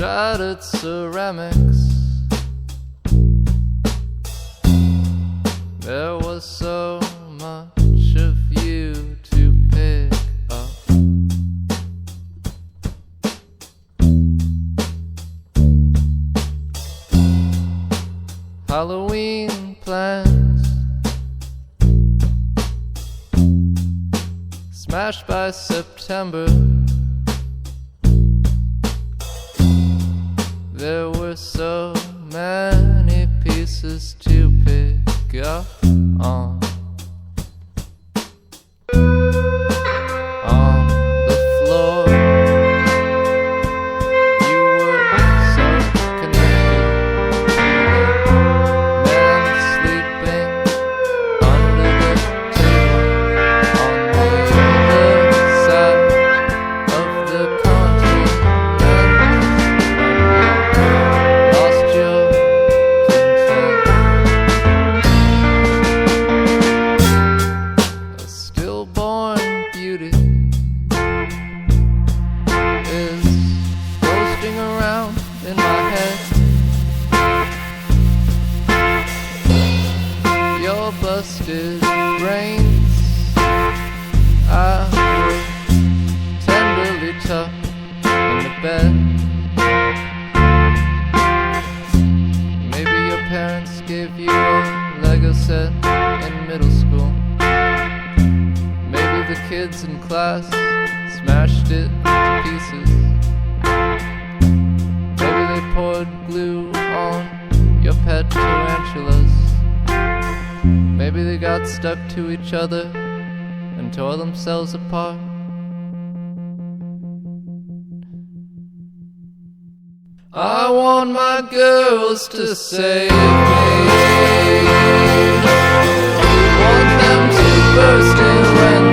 shattered ceramics. There was so much of you to pick up. Halloween plans smashed by September. There were so many pieces to pick up on. On the floor, you were so connected. Man sleeping under the table on the other side of the continent. Lost your content. A stillborn beauty is roasting around in my head. Your busted brains I would tenderly tuck in the bed. Maybe your parents gave you a Lego set in middle school. Maybe the kids in class smashed it to pieces. Maybe they poured glue on your pet tarantulas. Maybe they got stuck to each other and tore themselves apart. I want my girls to save me. Want them to burst in when